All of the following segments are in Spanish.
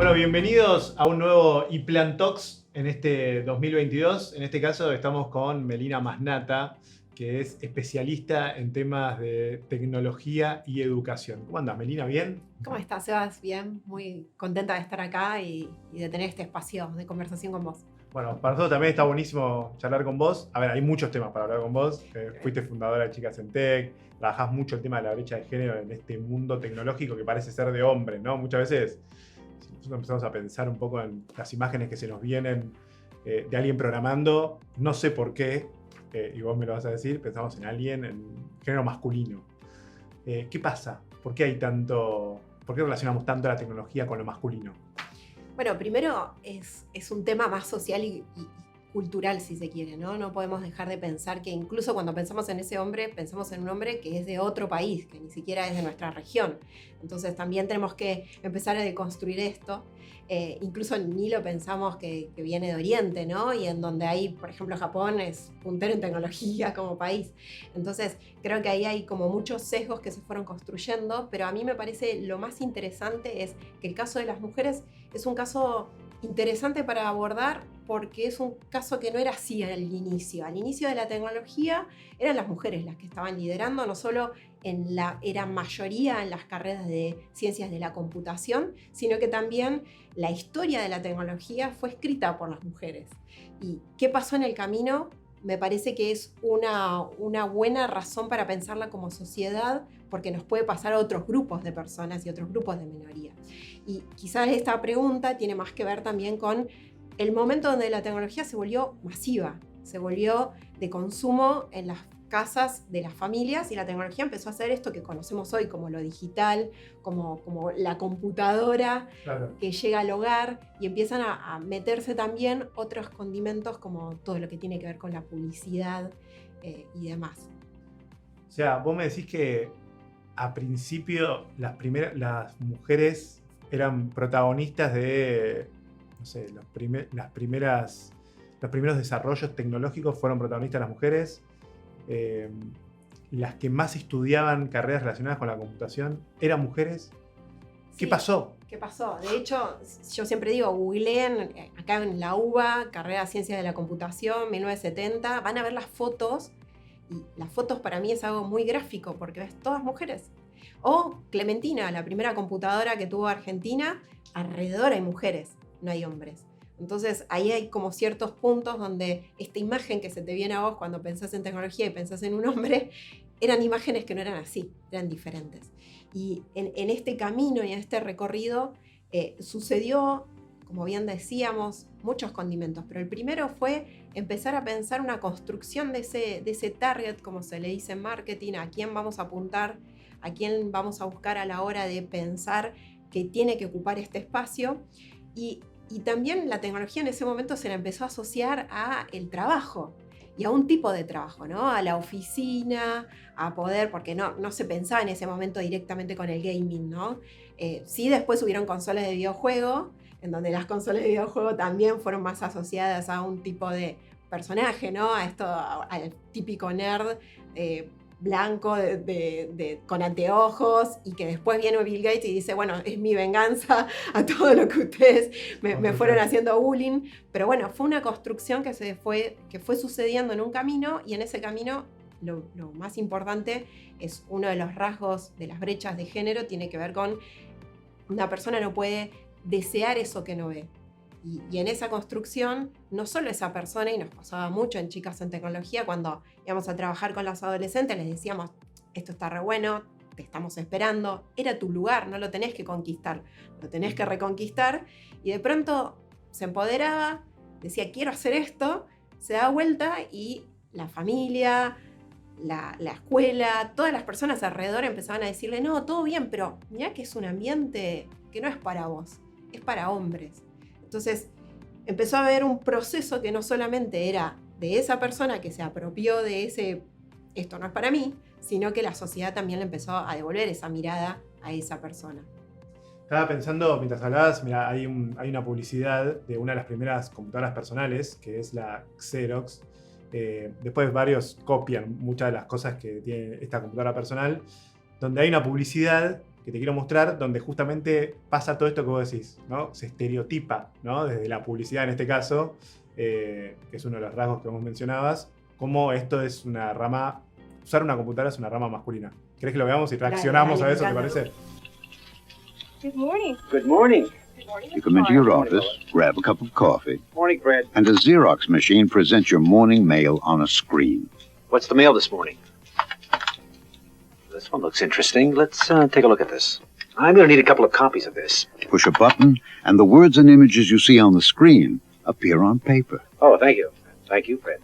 Bueno, bienvenidos a un nuevo iPlan Talks en este 2022. En este caso estamos con Melina Masnata, que es especialista en temas de tecnología y educación. ¿Cómo andas, Melina? ¿Bien? ¿Cómo estás, Sebas? Bien, muy contenta de estar acá y de tener este espacio de conversación con vos. Bueno, para nosotros también está buenísimo charlar con vos. A ver, hay muchos temas para hablar con vos. Fuiste fundadora de Chicas en Tech, trabajás mucho el tema de la brecha de género en este mundo tecnológico que parece ser de hombres, ¿no? Muchas veces, si nosotros empezamos a pensar un poco en las imágenes que se nos vienen de alguien programando, no sé por qué, y vos me lo vas a decir, pensamos en alguien en género masculino. ¿Qué pasa? ¿Por qué por qué relacionamos tanto la tecnología con lo masculino? Bueno, primero es un tema más social y cultural, si se quiere, ¿no? No podemos dejar de pensar que incluso cuando pensamos en ese hombre, pensamos en un hombre que es de otro país, que ni siquiera es de nuestra región. Entonces también tenemos que empezar a deconstruir esto. Incluso ni lo pensamos que viene de Oriente, ¿no? Y en donde hay, por ejemplo, Japón es puntero en tecnología como país. Entonces creo que ahí hay como muchos sesgos que se fueron construyendo, pero a mí me parece lo más interesante es que el caso de las mujeres es un caso interesante para abordar porque es un caso que no era así al inicio. Al inicio de la tecnología eran las mujeres las que estaban liderando, no solo era mayoría en las carreras de ciencias de la computación, sino que también la historia de la tecnología fue escrita por las mujeres. ¿Y qué pasó en el camino? Me parece que es una buena razón para pensarla como sociedad, porque nos puede pasar a otros grupos de personas y otros grupos de minoría. Y quizás esta pregunta tiene más que ver también con el momento donde la tecnología se volvió masiva, se volvió de consumo en las casas de las familias y la tecnología empezó a hacer esto que conocemos hoy como lo digital, como la computadora, Claro. que llega al hogar y empiezan a meterse también otros condimentos como todo lo que tiene que ver con la publicidad y demás. O sea, vos me decís que a principio las mujeres eran protagonistas de, no sé, los primeros desarrollos tecnológicos fueron protagonistas las mujeres. Las que más estudiaban carreras relacionadas con la computación eran mujeres. ¿Qué Sí. pasó? ¿Qué pasó? De hecho, yo siempre digo, googleen acá en la UBA, carrera de Ciencias de la Computación, 1970, van a ver las fotos, y las fotos para mí es algo muy gráfico, porque ves todas mujeres. O Clementina, la primera computadora que tuvo Argentina, alrededor hay mujeres, no hay hombres. Entonces ahí hay como ciertos puntos donde esta imagen que se te viene a vos cuando pensás en tecnología y pensás en un hombre, eran imágenes que no eran así, eran diferentes. Y en este camino y en este recorrido sucedió, como bien decíamos, muchos condimentos, pero el primero fue empezar a pensar una construcción de ese target, como se le dice en marketing, a quién vamos a apuntar, a quién vamos a buscar a la hora de pensar que tiene que ocupar este espacio. Y también la tecnología en ese momento se la empezó a asociar a el trabajo y a un tipo de trabajo, ¿no? A la oficina, a poder, porque no se pensaba en ese momento directamente con el gaming, ¿no? Sí, después hubieron consolas de videojuego, en donde las consolas de videojuego también fueron más asociadas a un tipo de personaje, ¿no? A esto, al típico nerd blanco con anteojos, y que después viene Bill Gates y dice, bueno, es mi venganza a todo lo que ustedes me fueron haciendo bullying. Pero bueno, fue una construcción que fue sucediendo en un camino, y en ese camino lo más importante es uno de los rasgos de las brechas de género, tiene que ver con una persona no puede desear eso que no ve. Y en esa construcción, no solo esa persona, y nos pasaba mucho en Chicas en Tecnología, cuando íbamos a trabajar con los adolescentes, les decíamos, esto está re bueno, te estamos esperando, era tu lugar, no lo tenés que conquistar, lo tenés que reconquistar, y de pronto se empoderaba, decía, quiero hacer esto, se da vuelta y la familia, la escuela, todas las personas alrededor empezaban a decirle, no, todo bien, pero mirá que es un ambiente que no es para vos, es para hombres. Entonces empezó a haber un proceso que no solamente era de esa persona que se apropió de ese, esto no es para mí, sino que la sociedad también le empezó a devolver esa mirada a esa persona. Estaba pensando, mientras hablabas, mira, hay una publicidad de una de las primeras computadoras personales, que es la Xerox. Después varios copian muchas de las cosas que tiene esta computadora personal, donde hay una publicidad que te quiero mostrar, donde justamente pasa todo esto que vos decís, ¿no? Se estereotipa, ¿no? Desde la publicidad en este caso, que es uno de los rasgos que vos mencionabas, cómo esto es una rama, usar una computadora es una rama masculina. ¿Querés que lo veamos y reaccionamos Dale, a eso, me te encanta. parece? Good morning. Good morning. You come into your office, grab a cup of coffee, Morning, Fred. and a Xerox machine presents your morning mail on a screen. What's the mail this morning? This one looks interesting. Let's take a look at this. I'm going to need a couple of copies of this. Push a button, and the words and images you see on the screen appear on paper. Oh, thank you. Thank you, Fred.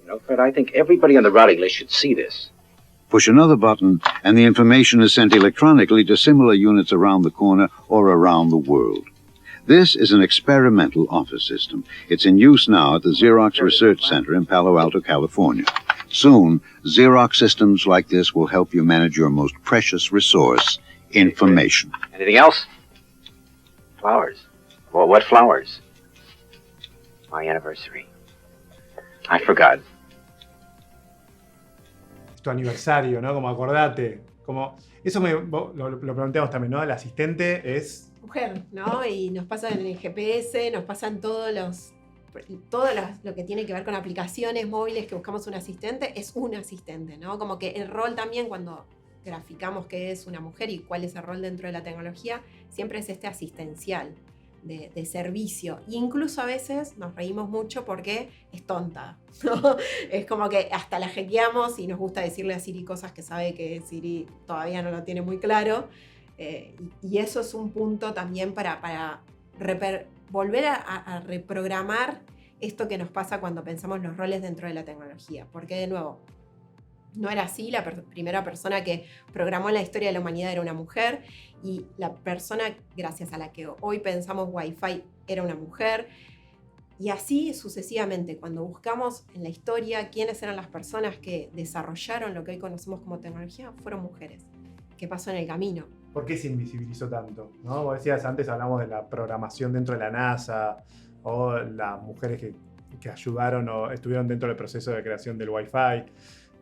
You know, Fred, I think everybody on the routing list should see this. Push another button, and the information is sent electronically to similar units around the corner or around the world. This is an experimental office system. It's in use now at the Xerox Research Center in Palo Alto, California. Soon, Xerox systems like this will help you manage your most precious resource, information. Anything else? Flowers. Well, what flowers? My anniversary. I forgot. Tu aniversario, ¿no? Como acordate. Como, eso lo planteamos también, ¿no? El asistente es... Mujer, ¿no? Y nos pasa en el GPS, nos pasan lo que tiene que ver con aplicaciones móviles que buscamos un asistente, es un asistente, ¿no? Como que el rol también cuando graficamos qué es una mujer y cuál es el rol dentro de la tecnología, siempre es este asistencial, de servicio. E incluso a veces nos reímos mucho porque es tonta, ¿no? Es como que hasta la hackeamos y nos gusta decirle a Siri cosas que sabe que Siri todavía no lo tiene muy claro. Y eso es un punto también para volver a reprogramar esto que nos pasa cuando pensamos los roles dentro de la tecnología. Porque, de nuevo, no era así. La primera persona que programó la historia de la humanidad era una mujer, y la persona gracias a la que hoy pensamos Wi-Fi era una mujer. Y así sucesivamente, cuando buscamos en la historia quiénes eran las personas que desarrollaron lo que hoy conocemos como tecnología, fueron mujeres. ¿Qué pasó en el camino? ¿Por qué se invisibilizó tanto? ¿No? Vos decías antes, hablamos de la programación dentro de la NASA, o las mujeres que ayudaron o estuvieron dentro del proceso de creación del Wi-Fi.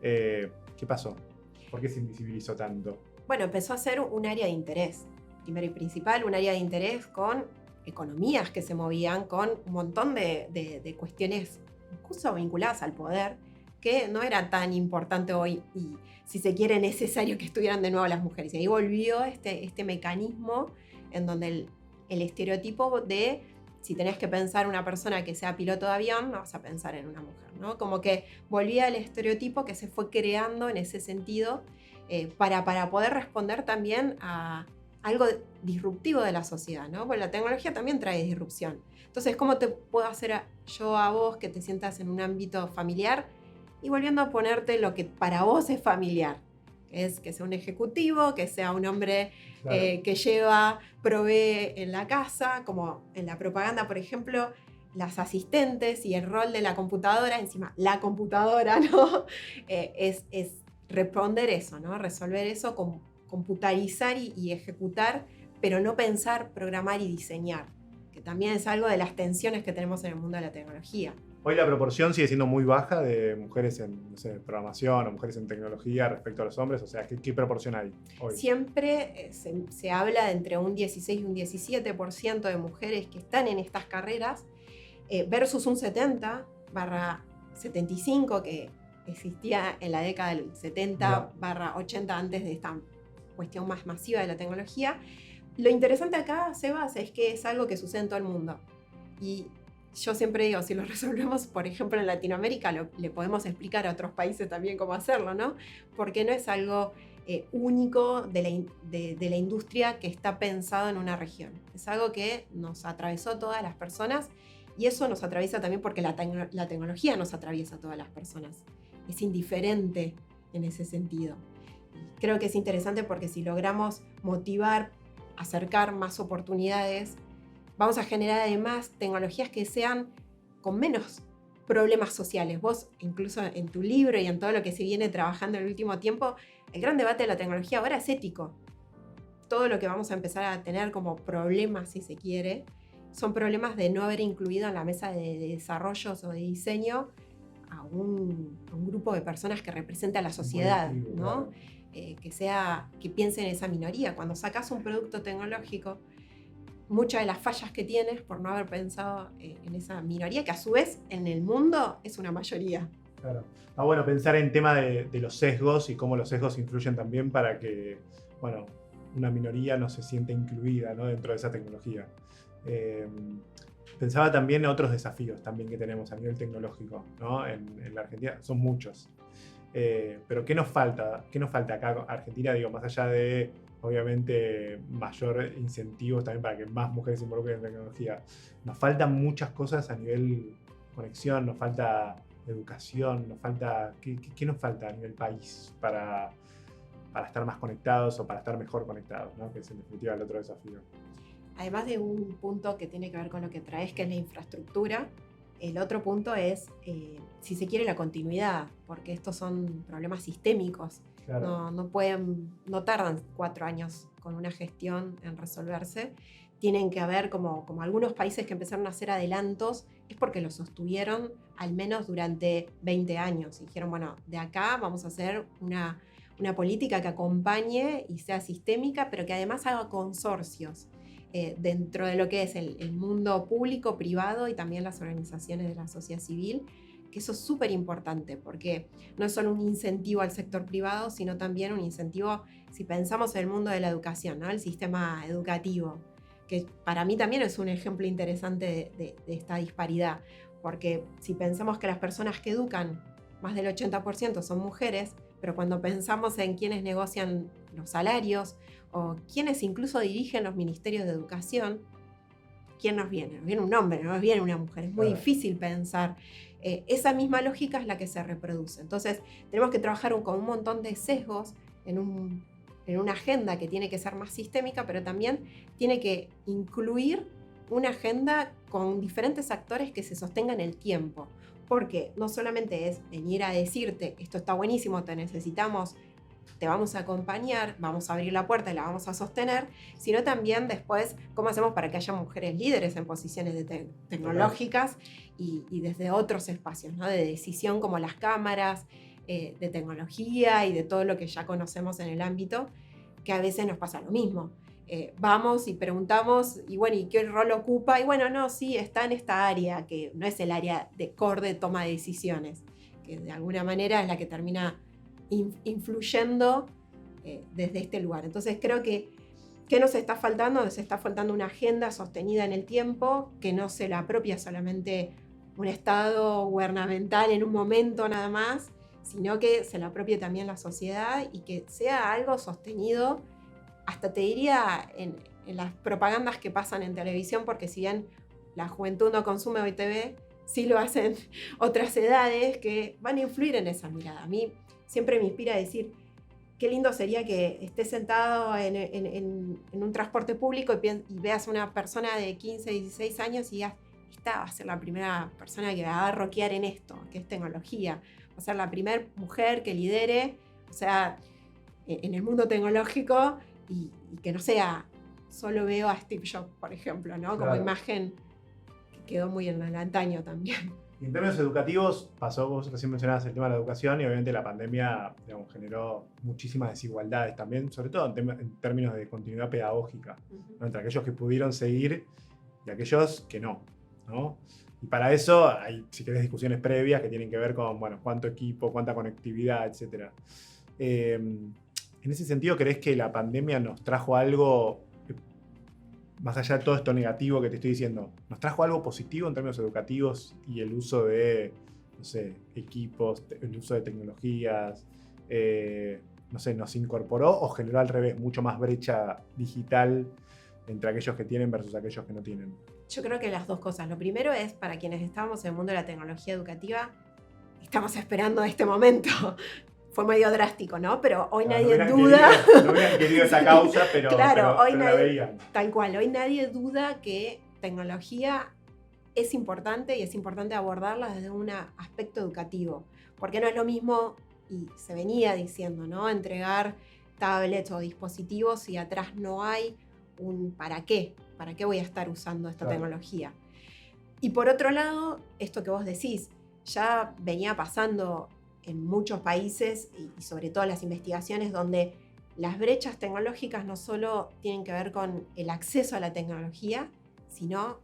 ¿Qué pasó? ¿Por qué se invisibilizó tanto? Bueno, empezó a ser un área de interés. Primero y principal, un área de interés con economías que se movían, con un montón de cuestiones incluso vinculadas al poder, que no era tan importante hoy y, si se quiere, necesario que estuvieran de nuevo las mujeres. Y ahí volvió este mecanismo en donde el estereotipo de si tenés que pensar una persona que sea piloto de avión, no vas a pensar en una mujer, ¿no? Como que volvía el estereotipo que se fue creando en ese sentido para poder responder también a algo disruptivo de la sociedad, ¿no? Porque la tecnología también trae disrupción. Entonces, ¿cómo te puedo hacer yo a vos que te sientas en un ámbito familiar? Y volviendo a ponerte lo que para vos es familiar, que es que sea un ejecutivo, que sea un hombre Claro. que provee en la casa, como en la propaganda, por ejemplo, las asistentes y el rol de la computadora, encima la computadora, ¿no? Es responder eso, ¿no? Resolver eso, computarizar y ejecutar, pero no pensar, programar y diseñar, que también es algo de las tensiones que tenemos en el mundo de la tecnología. Hoy la proporción sigue siendo muy baja de mujeres en, no sé, programación o mujeres en tecnología respecto a los hombres. O sea, ¿qué proporción hay hoy? Siempre se habla de entre un 16 y un 17% de mujeres que están en estas carreras versus un 70/75 que existía en la década del 70/80 antes de esta cuestión más masiva de la tecnología. Lo interesante acá, Sebas, es que es algo que sucede en todo el mundo. Y yo siempre digo, si lo resolvemos, por ejemplo, en Latinoamérica, le podemos explicar a otros países también cómo hacerlo, ¿no? Porque no es algo único de la industria que está pensado en una región. Es algo que nos atravesó a todas las personas, y eso nos atraviesa también porque la tecnología nos atraviesa a todas las personas. Es indiferente en ese sentido. Creo que es interesante porque si logramos motivar, acercar más oportunidades, vamos a generar además tecnologías que sean con menos problemas sociales. Vos, incluso en tu libro y en todo lo que se viene trabajando en el último tiempo, el gran debate de la tecnología ahora es ético. Todo lo que vamos a empezar a tener como problemas, si se quiere, son problemas de no haber incluido en la mesa de desarrollos o de diseño a un grupo de personas que representa a la sociedad, ¿no? que piense en esa minoría. Cuando sacas un producto tecnológico, muchas de las fallas que tienes por no haber pensado en esa minoría, que a su vez en el mundo es una mayoría. Claro. Bueno, pensar en tema de los sesgos y cómo los sesgos influyen también para que, bueno, una minoría no se sienta incluida, ¿no?, dentro de esa tecnología. Pensaba también en otros desafíos también que tenemos a nivel tecnológico, ¿no? En la Argentina son muchos. Pero ¿qué nos falta? ¿Qué nos falta acá a Argentina? Digo, más allá de, obviamente, mayor incentivos también para que más mujeres se involucren en tecnología. Nos faltan muchas cosas a nivel conexión, nos falta educación, nos falta... ¿Qué nos falta a nivel país para estar más conectados o para estar mejor conectados, ¿no? Que es en definitiva el otro desafío. Además de un punto que tiene que ver con lo que traes, que es la infraestructura, el otro punto es, si se quiere, la continuidad, porque estos son problemas sistémicos. Claro. No tardan 4 años con una gestión en resolverse. Tienen que haber, como algunos países que empezaron a hacer adelantos, es porque los sostuvieron al menos durante 20 años. Y dijeron, bueno, de acá vamos a hacer una política que acompañe y sea sistémica, pero que además haga consorcios dentro de lo que es el mundo público, privado y también las organizaciones de la sociedad civil, que eso es súper importante, porque no es solo un incentivo al sector privado, sino también un incentivo, si pensamos en el mundo de la educación, ¿no?, el sistema educativo, que para mí también es un ejemplo interesante de esta disparidad, porque si pensamos que las personas que educan, más del 80% son mujeres, pero cuando pensamos en quienes negocian los salarios o quienes incluso dirigen los ministerios de educación, ¿quién nos viene? Nos viene un hombre, no nos viene una mujer. Es muy difícil pensar. Esa misma lógica es la que se reproduce. Entonces, tenemos que trabajar con un montón de sesgos en una agenda que tiene que ser más sistémica, pero también tiene que incluir una agenda con diferentes actores que se sostengan en el tiempo. Porque no solamente es venir a decirte, esto está buenísimo, te necesitamos, te vamos a acompañar, vamos a abrir la puerta y la vamos a sostener, sino también después cómo hacemos para que haya mujeres líderes en posiciones tecnológicas y desde otros espacios, ¿no?, de decisión como las cámaras, de tecnología y de todo lo que ya conocemos en el ámbito, que a veces nos pasa lo mismo. Vamos y preguntamos, y bueno, ¿y qué rol ocupa? Y bueno, no, sí, está en esta área, que no es el área de core de toma de decisiones, que de alguna manera es la que termina influyendo desde este lugar. Entonces creo que ¿qué nos está faltando? Nos está faltando una agenda sostenida en el tiempo, que no se la apropia solamente un Estado gubernamental en un momento nada más, sino que se la apropie también la sociedad y que sea algo sostenido, hasta te diría en las propagandas que pasan en televisión, porque si bien la juventud no consume hoy TV, sí lo hacen otras edades que van a influir en esa mirada. A mí siempre me inspira a decir, qué lindo sería que estés sentado en un transporte público y veas a una persona de 15, 16 años y digas, esta va a ser la primera persona que va a rockear en esto, que es tecnología. Va a ser la primera mujer que lidere, o sea, en el mundo tecnológico y que no sea, solo veo a Steve Jobs, por ejemplo, ¿no? Claro. Como imagen que quedó muy en el antaño también. Y en términos educativos, vos recién mencionabas el tema de la educación y obviamente la pandemia, digamos, generó muchísimas desigualdades también, sobre todo en términos de continuidad pedagógica, ¿no?, entre aquellos que pudieron seguir y aquellos que no. Y para eso hay, si querés, discusiones previas que tienen que ver con, bueno, cuánto equipo, cuánta conectividad, etc. En ese sentido, ¿crees que la pandemia nos trajo algo, más allá de todo esto negativo que te estoy diciendo, nos trajo algo positivo en términos educativos y el uso de, no sé, equipos, el uso de tecnologías, no sé, nos incorporó o generó al revés, mucho más brecha digital entre aquellos que tienen versus aquellos que no tienen? Yo creo que las dos cosas. Lo primero es, para quienes estamos en el mundo de la tecnología educativa, estamos esperando este momento. Fue medio drástico, ¿no? Pero hoy nadie duda. No hubieran querido esa causa, pero, claro, hoy pero nadie, la veían. Tal cual, hoy nadie duda que tecnología es importante y es importante abordarla desde un aspecto educativo. Porque no es lo mismo, y se venía diciendo, ¿no?, entregar tablets o dispositivos si atrás no hay un ¿para qué? ¿Para qué voy a estar usando esta tecnología? Y por otro lado, esto que vos decís, ya venía pasando en muchos países y sobre todo las investigaciones donde las brechas tecnológicas no solo tienen que ver con el acceso a la tecnología, sino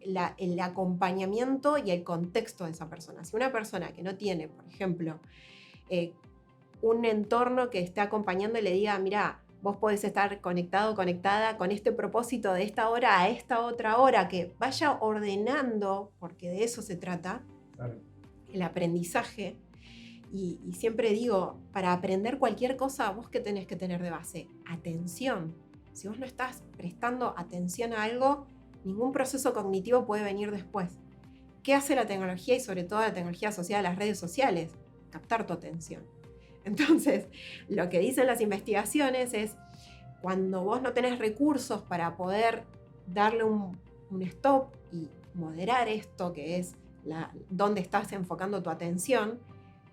el acompañamiento y el contexto de esa persona. Si una persona que no tiene, por ejemplo, un entorno que esté acompañando y le diga, mira, vos podés estar conectado, conectada con este propósito de esta hora a esta otra hora, que vaya ordenando, porque de eso se trata, Claro. el aprendizaje. Y siempre digo, para aprender cualquier cosa, vos qué tenés que tener de base, atención. Si vos no estás prestando atención a algo, ningún proceso cognitivo puede venir después. ¿Qué hace la tecnología y sobre todo la tecnología asociada a las redes sociales? Captar tu atención. Entonces, lo que dicen las investigaciones es, cuando vos no tenés recursos para poder darle un stop y moderar esto, que es dónde estás enfocando tu atención,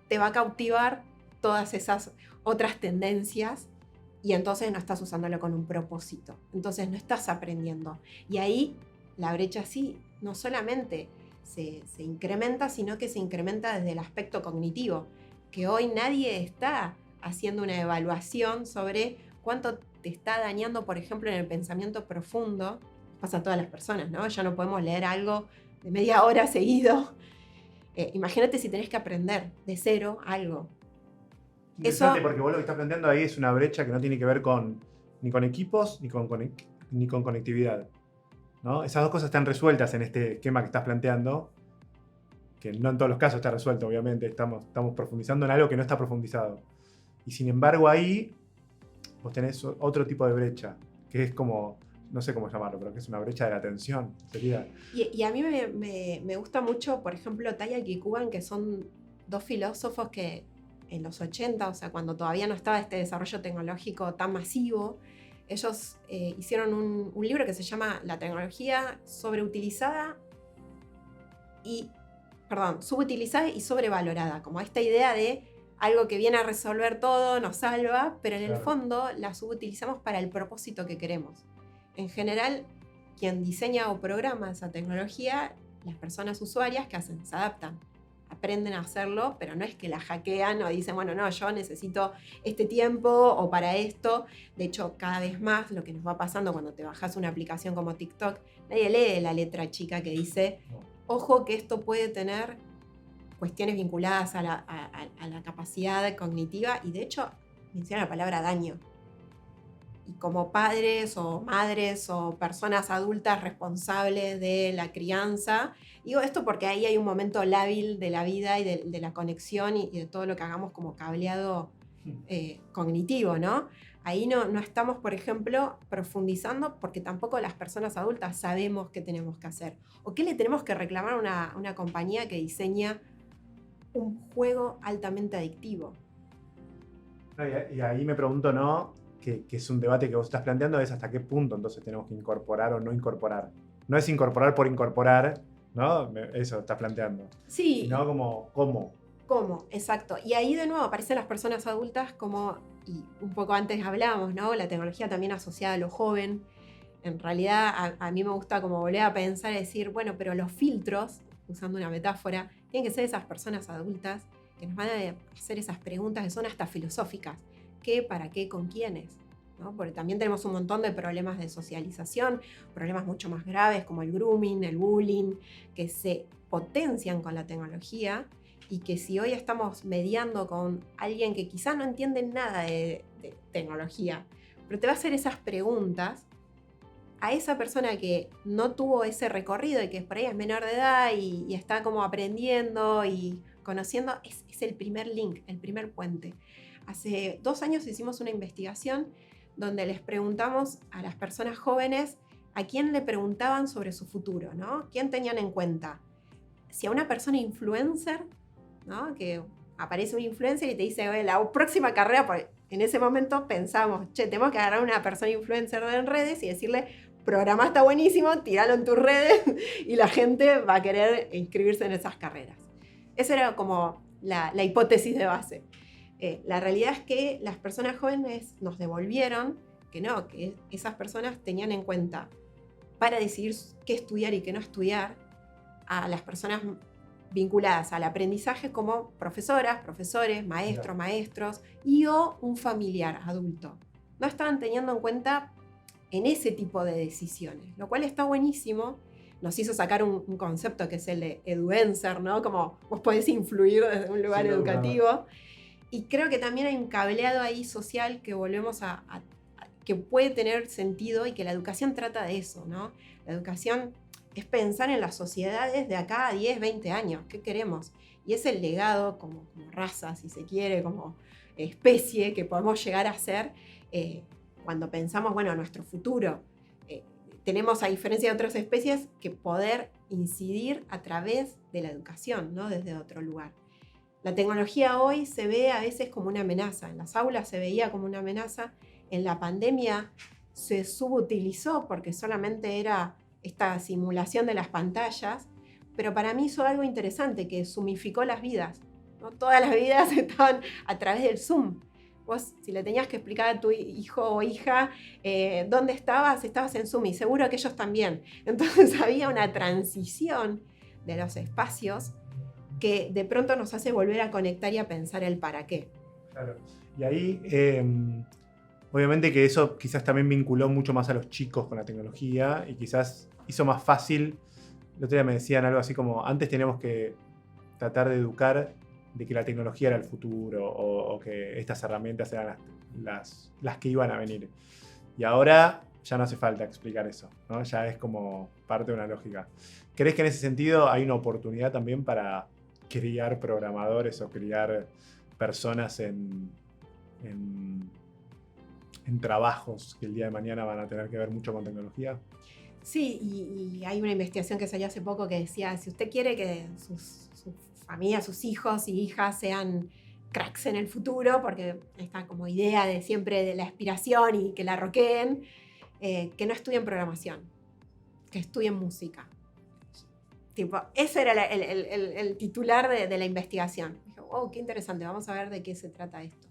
te va a cautivar todas esas otras tendencias y entonces no estás usándolo con un propósito. Entonces no estás aprendiendo. Y ahí la brecha sí, no solamente se incrementa, sino que se incrementa desde el aspecto cognitivo, que hoy nadie está haciendo una evaluación sobre cuánto te está dañando, por ejemplo, en el pensamiento profundo. Pasa a todas las personas, ¿no? Ya no podemos leer algo de media hora seguido. Imagínate si tenés que aprender de cero algo. Interesante, Eso- porque vos lo que estás planteando ahí es una brecha que no tiene que ver ni con equipos ni con conectividad, ¿no? Esas dos cosas están resueltas en este esquema que estás planteando, que no en todos los casos está resuelto, obviamente. Estamos profundizando en algo que no está profundizado. Y sin embargo ahí vos tenés otro tipo de brecha, que es como, no sé cómo llamarlo, pero que es una brecha de la atención. Sería... Y a mí me gusta mucho, por ejemplo, Taya Kikuban, que son dos filósofos que en los 80, o sea, cuando todavía no estaba este desarrollo tecnológico tan masivo, ellos hicieron un libro que se llama La tecnología subutilizada y sobrevalorada, como esta idea de algo que viene a resolver todo, nos salva, pero en el Claro. fondo la subutilizamos para el propósito que queremos. En general, quien diseña o programa esa tecnología, las personas usuarias, ¿qué hacen? Se adaptan, aprenden a hacerlo, pero no es que la hackean o dicen, bueno, no, yo necesito este tiempo o para esto. De hecho, cada vez más lo que nos va pasando cuando te bajas una aplicación como TikTok, nadie lee la letra chica que dice, ojo que esto puede tener cuestiones vinculadas a la capacidad cognitiva y de hecho menciona la palabra daño. Y como padres o madres o personas adultas responsables de la crianza, digo esto porque ahí hay un momento lábil de la vida y de la conexión y de todo lo que hagamos como cableado cognitivo, ¿no? Ahí no estamos, por ejemplo, profundizando porque tampoco las personas adultas sabemos qué tenemos que hacer o qué le tenemos que reclamar a una compañía que diseña un juego altamente adictivo. No, y ahí me pregunto, ¿no? Que es un debate que vos estás planteando, es hasta qué punto entonces tenemos que incorporar o no incorporar. No es incorporar por incorporar, ¿no? Eso estás planteando. Sí. Sino como, ¿cómo? ¿Cómo? Exacto. Y ahí de nuevo aparecen las personas adultas como, y un poco antes hablábamos, ¿no? La tecnología también asociada a lo joven. En realidad a mí me gusta como volver a pensar y decir, bueno, pero los filtros, usando una metáfora, tienen que ser esas personas adultas que nos van a hacer esas preguntas que son hasta filosóficas. ¿Qué, para qué, con quiénes? ¿No? Porque también tenemos un montón de problemas de socialización, problemas mucho más graves como el grooming, el bullying, que se potencian con la tecnología y que si hoy estamos mediando con alguien que quizás no entiende nada de tecnología, pero te va a hacer esas preguntas, a esa persona que no tuvo ese recorrido y que por ahí es menor de edad y está como aprendiendo y conociendo, es el primer link, el primer puente. Hace 2 años hicimos una investigación donde les preguntamos a las personas jóvenes a quién le preguntaban sobre su futuro, ¿no? ¿Quién tenían en cuenta? Si a una persona influencer, ¿no? Que aparece un influencer y te dice, oye, la próxima carrera, porque en ese momento pensamos, tenemos que agarrar a una persona influencer en redes y decirle, programa está buenísimo, tíralo en tus redes y la gente va a querer inscribirse en esas carreras. Esa era como la hipótesis de base. La realidad es que las personas jóvenes nos devolvieron que no, que esas personas tenían en cuenta para decidir qué estudiar y qué no estudiar a las personas vinculadas al aprendizaje como profesoras, profesores, maestros, maestros y o un familiar adulto. No estaban teniendo en cuenta en ese tipo de decisiones, lo cual está buenísimo. Nos hizo sacar un concepto que es el de eduencer, ¿no? Como vos podés influir desde un lugar educativo. Y creo que también hay un cableado ahí social que volvemos que puede tener sentido y que la educación trata de eso, ¿no? La educación es pensar en las sociedades de acá a 10, 20 años. ¿Qué queremos? Y es el legado como raza, si se quiere, como especie que podemos llegar a ser cuando pensamos, bueno, nuestro futuro. Tenemos, a diferencia de otras especies, que poder incidir a través de la educación, ¿no? Desde otro lugar. La tecnología hoy se ve a veces como una amenaza. En las aulas se veía como una amenaza. En la pandemia se subutilizó porque solamente era esta simulación de las pantallas, pero para mí hizo algo interesante que zoomificó las vidas, ¿no? Todas las vidas estaban a través del Zoom. Vos, si le tenías que explicar a tu hijo o hija dónde estabas en Zoom y seguro que ellos también. Entonces había una transición de los espacios que de pronto nos hace volver a conectar y a pensar el para qué. Claro. Y ahí, obviamente que eso quizás también vinculó mucho más a los chicos con la tecnología y quizás hizo más fácil. El otro día me decían algo así como, antes teníamos que tratar de educar de que la tecnología era el futuro o que estas herramientas eran las que iban a venir. Y ahora ya no hace falta explicar eso, ¿no? Ya es como parte de una lógica. ¿Crees que en ese sentido hay una oportunidad también para criar programadores o criar personas en trabajos que el día de mañana van a tener que ver mucho con tecnología? Sí, y hay una investigación que salió hace poco que decía, si usted quiere que su familia, sus hijos y hijas sean cracks en el futuro, porque esta como idea de siempre de la aspiración y que la roqueen, que no estudien programación, que estudien música. Tipo, ese era el titular de la investigación. Dije, wow, qué interesante, vamos a ver de qué se trata esto.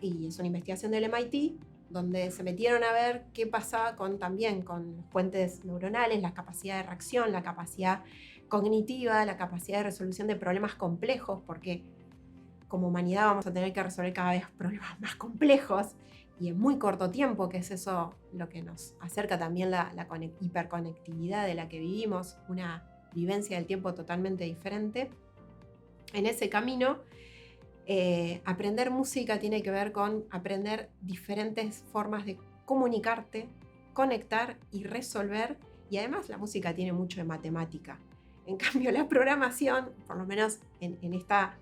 Y es una investigación del MIT, donde se metieron a ver qué pasaba también con los puentes neuronales, la capacidad de reacción, la capacidad cognitiva, la capacidad de resolución de problemas complejos, porque como humanidad vamos a tener que resolver cada vez problemas más complejos y en muy corto tiempo, que es eso lo que nos acerca también la hiperconectividad de la que vivimos, una vivencia del tiempo totalmente diferente. En ese camino, aprender música tiene que ver con aprender diferentes formas de comunicarte, conectar y resolver, y además la música tiene mucho de matemática. En cambio, la programación, por lo menos en esta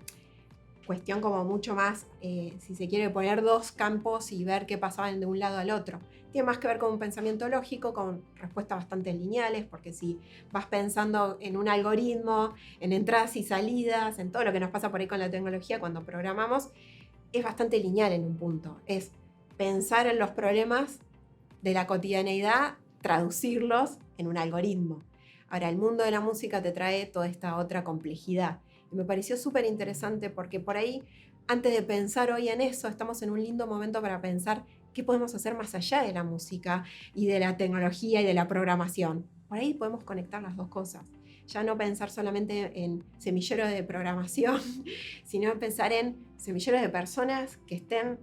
cuestión como mucho más, si se quiere poner dos campos y ver qué pasaban de un lado al otro. Tiene más que ver con un pensamiento lógico, con respuestas bastante lineales, porque si vas pensando en un algoritmo, en entradas y salidas, en todo lo que nos pasa por ahí con la tecnología cuando programamos, es bastante lineal en un punto. Es pensar en los problemas de la cotidianeidad, traducirlos en un algoritmo. Ahora, el mundo de la música te trae toda esta otra complejidad. Y me pareció súper interesante porque por ahí, antes de pensar hoy en eso, estamos en un lindo momento para pensar qué podemos hacer más allá de la música y de la tecnología y de la programación. Por ahí podemos conectar las dos cosas. Ya no pensar solamente en semilleros de programación, sino pensar en semilleros de personas que estén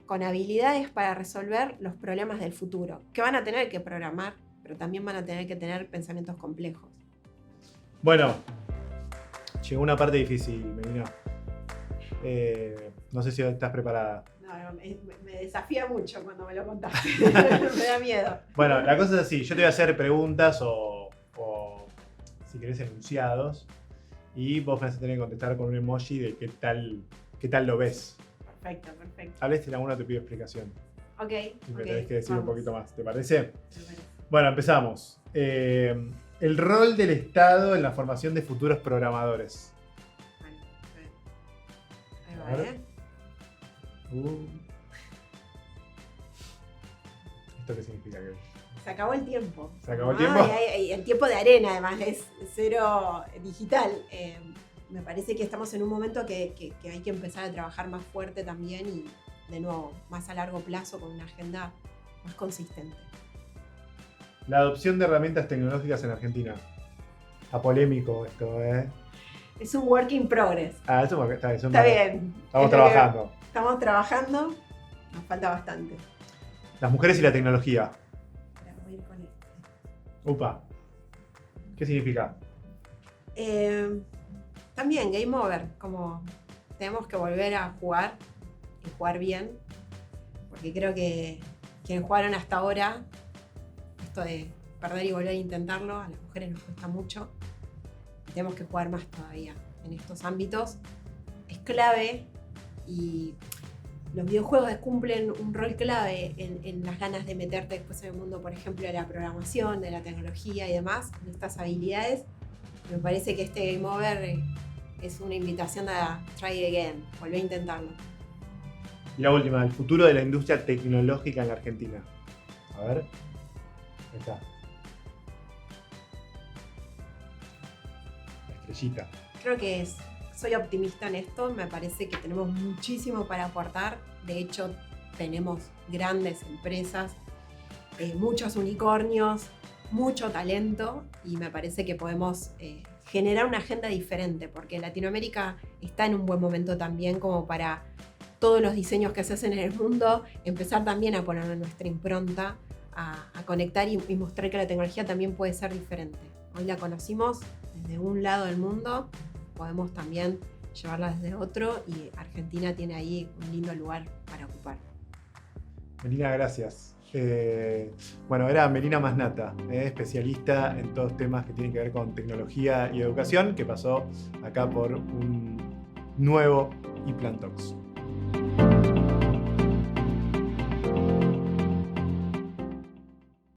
con habilidades para resolver los problemas del futuro, que van a tener que programar, pero también van a tener que tener pensamientos complejos. Bueno, llegó una parte difícil, Melina. No sé si estás preparada. No, me desafía mucho cuando me lo contaste. Me da miedo. Bueno, la cosa es así. Yo te voy a hacer preguntas o si querés, enunciados. Y vos me vas a tener que contestar con un emoji de qué tal lo ves. Perfecto. Tal vez en alguna te pido explicación. Ok. Y me tenés que decir vamos. un poquito más. ¿Te parece? Bueno, empezamos. El rol del Estado en la formación de futuros programadores. Ahí A va, ver. ¿Esto qué significa? Se acabó el tiempo. ¿Se acabó el tiempo? Y el tiempo de arena, además, es cero digital. Me parece que estamos en un momento que hay que empezar a trabajar más fuerte también y, de nuevo, más a largo plazo con una agenda más consistente. La adopción de herramientas tecnológicas en Argentina. Está polémico esto, ¿eh? Es un work in progress. Ah, eso está bien. Está bien. Estamos Es lo trabajando. que estamos trabajando. Nos falta bastante. Las mujeres y la tecnología. Ahora voy a ir con este. Upa. ¿Qué significa? También Game Over, como tenemos que volver a jugar y jugar bien, porque creo que quienes jugaron hasta ahora, esto de perder y volver a intentarlo, a las mujeres nos cuesta mucho, y tenemos que jugar más todavía en estos ámbitos. Es clave y los videojuegos cumplen un rol clave en las ganas de meterte después en el mundo, por ejemplo, de la programación, de la tecnología y demás, en estas habilidades. Me parece que este Game Over es una invitación a try again, volver a intentarlo. Y la última, el futuro de la industria tecnológica en la Argentina. A ver. Ahí está. La estrellita. Creo que soy optimista en esto, me parece que tenemos muchísimo para aportar. De hecho, tenemos grandes empresas, muchos unicornios, mucho talento y me parece que podemos generar una agenda diferente porque Latinoamérica está en un buen momento también como para todos los diseños que se hacen en el mundo, empezar también a poner nuestra impronta, a conectar y mostrar que la tecnología también puede ser diferente. Hoy la conocimos desde un lado del mundo, podemos también llevarla desde otro y Argentina tiene ahí un lindo lugar para ocupar. Melina, gracias. Bueno, era Melina Masnata, especialista en todos temas que tienen que ver con tecnología y educación, que pasó acá por un nuevo ePlan Talks.